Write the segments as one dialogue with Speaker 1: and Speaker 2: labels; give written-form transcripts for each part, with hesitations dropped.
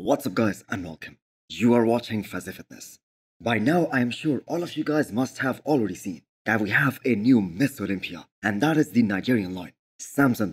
Speaker 1: What's up guys and welcome. You are watching Fuzzy Fitness. By now I am sure all of you guys must have already seen that we have a new Miss Olympia, and that is the Nigerian line, Samson.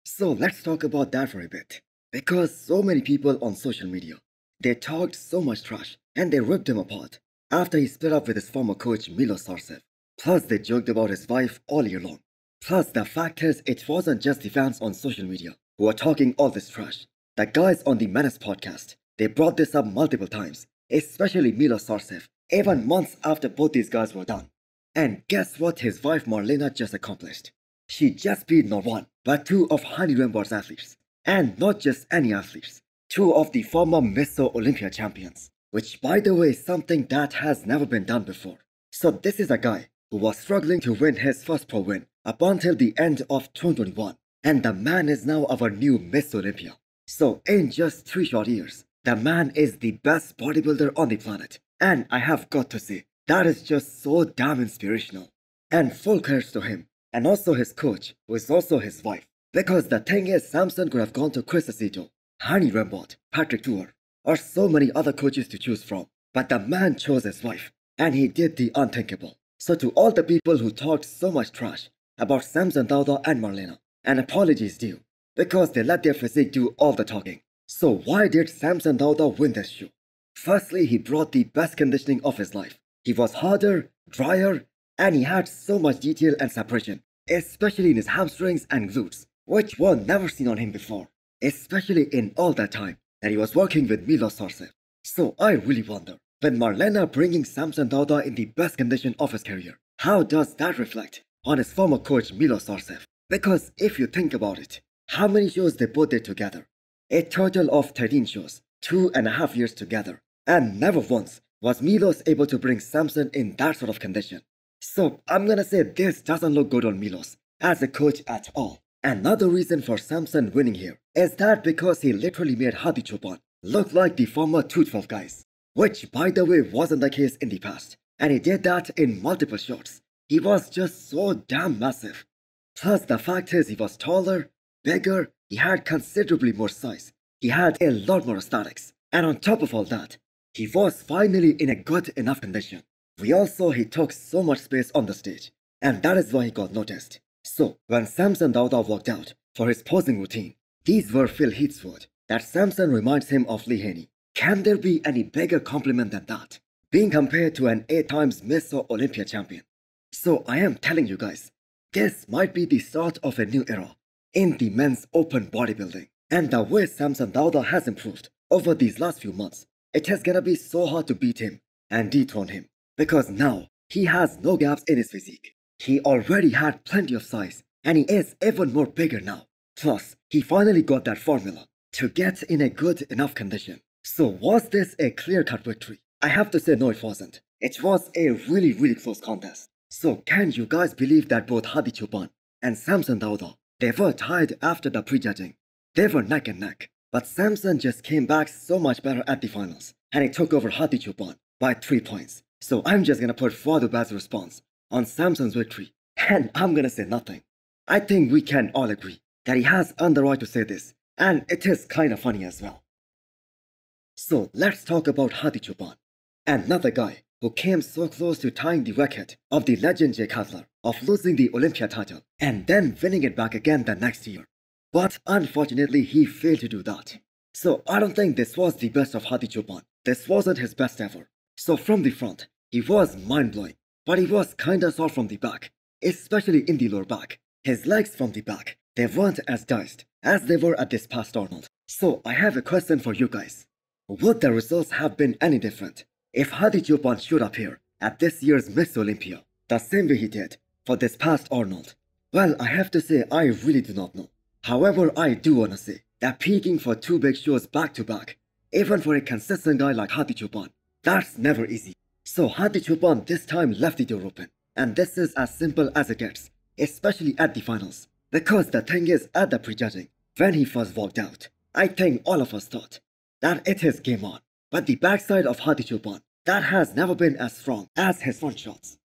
Speaker 1: So let's talk about that for a bit. Because so many people on social media, they talked so much trash and they ripped him apart after he split up with his former coach Milos Sarcev. Plus they joked about his wife all year long. Plus the fact is it wasn't just the fans on social media who were talking all this trash. The guys on the Menace podcast, they brought this up multiple times, especially Milos Sarcev, even months after both these guys were done. And guess what his wife Marlena just accomplished? She just beat not one, but two of Hadi Chupan's athletes. And not just any athletes, two of the former Miss Olympia champions. Which by the way is something that has never been done before. So this is a guy who was struggling to win his first pro win up until the end of 2021. And the man is now our new Miss Olympia. So in just 3 short years, the man is the best bodybuilder on the planet. And I have got to say, that is just so damn inspirational. And full credits to him, and also his coach, who is also his wife. Because the thing is, Samson could have gone to Chris Aceto, Hani Rembot, Patrick Tour, or so many other coaches to choose from. But the man chose his wife, and he did the unthinkable. So to all the people who talked so much trash about Samson Dauda and Marlena, an apology is due. Because they let their physique do all the talking. So why did Samson Dauda win this show? Firstly, he brought the best conditioning of his life. He was harder, drier, and he had so much detail and separation, especially in his hamstrings and glutes, which were never seen on him before, especially in all that time that he was working with Milos Sarcev. So I really wonder, with Marlena bringing Samson Dauda in the best condition of his career, how does that reflect on his former coach Milos Sarcev? Because if you think about it, how many shows they both did together? A total of 13 shows, 2.5 years together. And never once was Milos able to bring Samson in that sort of condition. So I'm gonna say this doesn't look good on Milos as a coach at all. Another reason for Samson winning here is that because he literally made Hadi Chupan look like the former 212 guys. Which by the way wasn't the case in the past. And he did that in multiple shots. He was just so damn massive. Plus the fact is he was taller, bigger, he had considerably more size, he had a lot more aesthetics, and on top of all that, he was finally in a good enough condition. We all saw he took so much space on the stage, and that is why he got noticed. So, when Samson Dauda walked out for his posing routine, these were Phil Heath's words that Samson reminds him of Lee Haney. Can there be any bigger compliment than that? Being compared to an 8 times Miss Olympia champion. So I am telling you guys, this might be the start of a new era in the men's open bodybuilding. And the way Samson Dauda has improved over these last few months, it is gonna be so hard to beat him and dethrone him. Because now, he has no gaps in his physique. He already had plenty of size, and he is even more bigger now. Plus, he finally got that formula to get in a good enough condition. So was this a clear-cut victory? I have to say no, it wasn't. It was a really close contest. So can you guys believe that both Hadi Chupan and Samson Dauda, they were tied after the prejudging? They were neck and neck, but Samson just came back so much better at the finals, and he took over Hadi Chupan by 3 points. So I'm just gonna put Fuaduba's response on Samson's victory, and I'm gonna say nothing. I think we can all agree that he has earned the right to say this, and it is kinda funny as well. So let's talk about Hadi Chupan, another guy who came so close to tying the record of the legend Jay Cutler of losing the Olympia title and then winning it back again the next year. But unfortunately he failed to do that. So I don't think this was the best of Hadi Chupan. This wasn't his best ever. So from the front, he was mind-blowing, but he was kinda sore from the back, especially in the lower back. His legs from the back, they weren't as diced as they were at this past Arnold. So I have a question for you guys. Would the results have been any different if Hadi Chupan showed up here at this year's Miss Olympia the same way he did for this past Arnold? Well, I have to say I really do not know. However, I do wanna say that peaking for 2 big shows back to back, even for a consistent guy like Hadi Chupan, that's never easy. So Hadi Chupan this time left the door open, and this is as simple as it gets, especially at the finals. Because the thing is, at the prejudging, when he first walked out, I think all of us thought that it is game on. But the backside of Hadi Chupan, that has never been as strong as his front shots.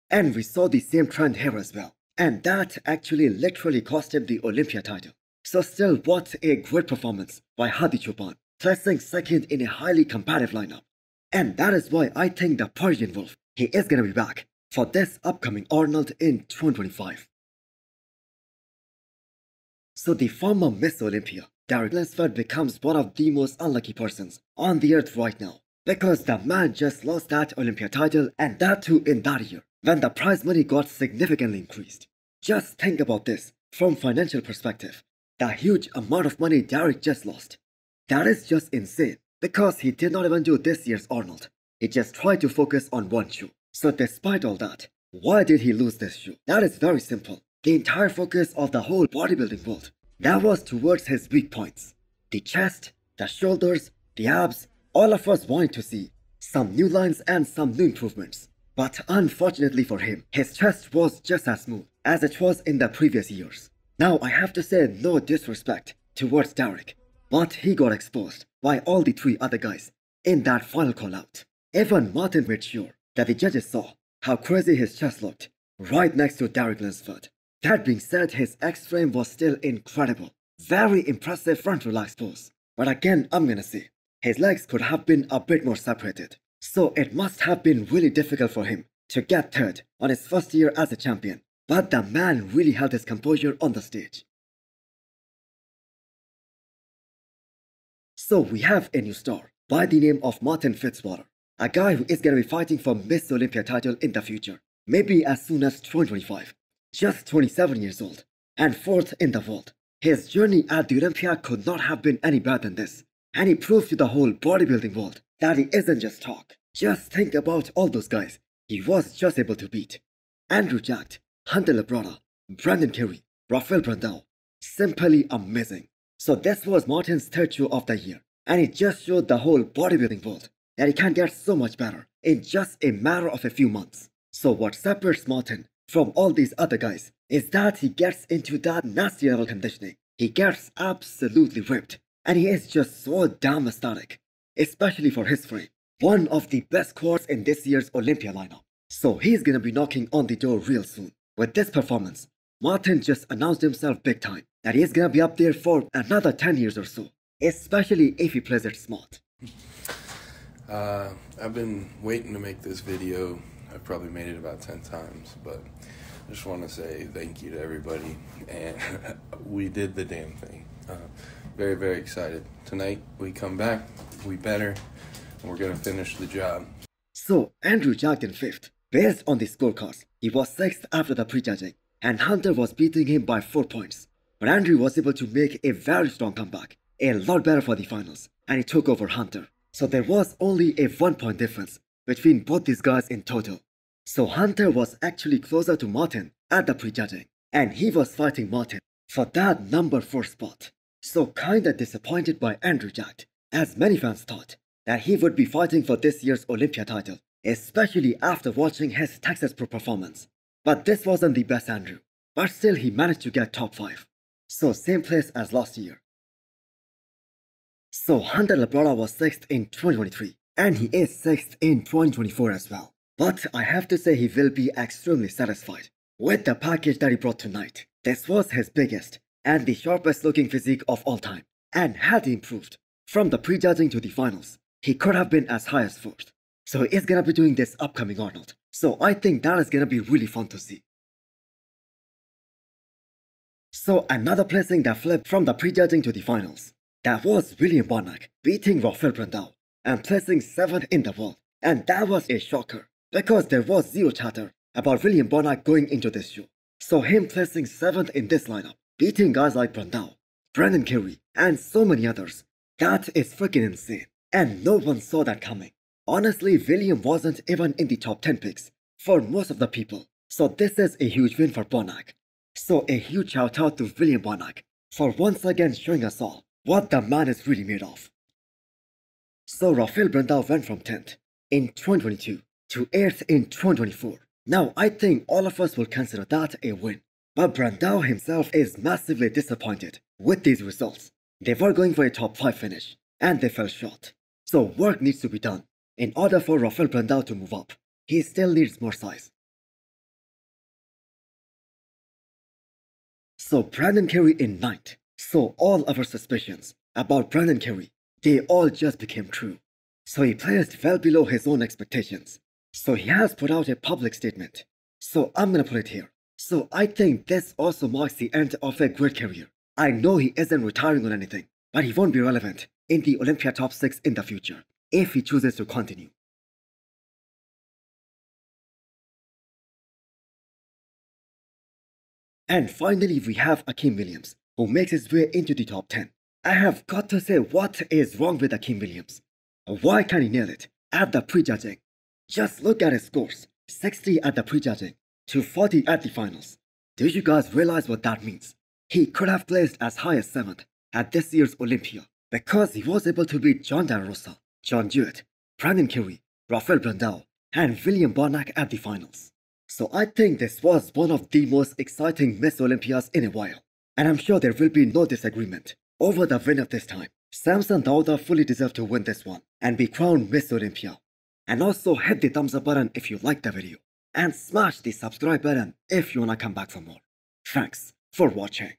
Speaker 1: And we saw the same trend here as well. And that actually literally cost him the Olympia title. So still, what a great performance by Hadi Chupan. placing second in a highly competitive lineup. And that is why I think the Persian Wolf, he is gonna be back for this upcoming Arnold in 2025. So the former Miss Olympia, Derek Lansford, becomes one of the most unlucky persons on the earth right now, because the man just lost that Olympia title, and that too in that year, when the prize money got significantly increased. Just think about this from financial perspective. The huge amount of money Derek just lost. That is just insane, because he did not even do this year's Arnold. He just tried to focus on one shoe. So despite all that, why did he lose this shoe? That is very simple. The entire focus of the whole bodybuilding world, that was towards his weak points. The chest, the shoulders, the abs, all of us wanted to see some new lines and some new improvements. But unfortunately for him, his chest was just as smooth as it was in the previous years. Now I have to say no disrespect towards Derek, but he got exposed by all the three other guys in that final call out. Even Martin made sure that the judges saw how crazy his chest looked right next to Derek Lansford. That being said, his X-frame was still incredible. Very impressive front relaxed pose. But again, I'm gonna say, his legs could have been a bit more separated. So it must have been really difficult for him to get third on his first year as a champion. But the man really held his composure on the stage. So we have a new star by the name of Martin Fitzwater. A guy who is gonna be fighting for Miss Olympia title in the future. Maybe as soon as 2025. Just 27 years old, and fourth in the world. His journey at the Olympia could not have been any better than this, and he proved to the whole bodybuilding world that he isn't just talk. Just think about all those guys he was just able to beat. Andrew Jacked, Hunter Labrada, Brandon Curry, Rafael Brandao. Simply amazing. So this was Martin's third show of the year, and it just showed the whole bodybuilding world that he can get so much better in just a matter of a few months. So what separates Martin from all these other guys is that he gets into that nasty level conditioning. He gets absolutely ripped, and he is just so damn aesthetic, especially for his frame. One of the best quads in this year's Olympia lineup. So he's gonna be knocking on the door real soon. With this performance, Martin just announced himself big time that he's gonna be up there for another 10 years or so, especially if he plays it smart.
Speaker 2: I've been waiting to make this video. I've probably made it about 10 times, but I just want to say thank you to everybody, and we did the damn thing. Very, very excited. Tonight, we come back, we better, and we're going to finish the job.
Speaker 1: So, Andrew Jacked in 5th. Based on the scorecards, he was 6th after the prejudging, and Hunter was beating him by 4 points. But Andrew was able to make a very strong comeback, a lot better for the finals, and he took over Hunter. So there was only a 1-point difference between both these guys in total. So Hunter was actually closer to Martin at the prejudging, and he was fighting Martin for that number 4 spot. So kinda disappointed by Andrew Jacked, as many fans thought that he would be fighting for this year's Olympia title, especially after watching his Texas Pro performance. But this wasn't the best Andrew, but still he managed to get top 5. So same place as last year. So Hunter Labrada was 6th in 2023, and he is 6th in 2024 as well. But I have to say he will be extremely satisfied with the package that he brought tonight. This was his biggest and the sharpest looking physique of all time. And had he improved from the prejudging to the finals, he could have been as high as 4th. So he is gonna be doing this upcoming Arnold. So I think that is gonna be really fun to see. So another placing that flipped from the prejudging to the finals. That was William Bonak beating Rafael Brandao and placing 7th in the world. And that was a shocker, because there was zero chatter about William Bonak going into this show. So him placing 7th in this lineup, beating guys like Brandao, Brandon Curry, and so many others, that is freaking insane. And no one saw that coming. Honestly, William wasn't even in the top 10 picks for most of the people. So this is a huge win for Bonak. So a huge shout out to William Bonak for once again showing us all what the man is really made of. So Rafael Brandao went from 10th in 2022 to 8th in 2024. Now I think all of us will consider that a win. But Brandao himself is massively disappointed with these results. They were going for a top 5 finish, and they fell short. So work needs to be done. In order for Rafael Brandao to move up, he still needs more size. So Brandon Curry in 9th. So all our suspicions about Brandon Curry they all just became true. So he placed well below his own expectations. So he has put out a public statement. So I'm gonna put it here. So I think this also marks the end of a great career. I know he isn't retiring or anything, but he won't be relevant in the Olympia top 6 in the future if he chooses to continue. And finally, we have Akeem Williams, who makes his way into the top 10. I have got to say, what is wrong with Akeem Williams? Why can't he nail it at the prejudging? Just look at his scores: 60 at the prejudging, 240 at the finals. Do you guys realize what that means? He could have placed as high as 7th at this year's Olympia because he was able to beat John De La Rosa, John Jewett, Brandon Curry, Rafael Brandao, and William Bonak at the finals. So I think this was one of the most exciting Miss Olympias in a while. And I'm sure there will be no disagreement over the winner this time. Samson Dauda fully deserved to win this one and be crowned Miss Olympia. And also hit the thumbs up button if you liked the video. And smash the subscribe button if you wanna come back for more. Thanks for watching.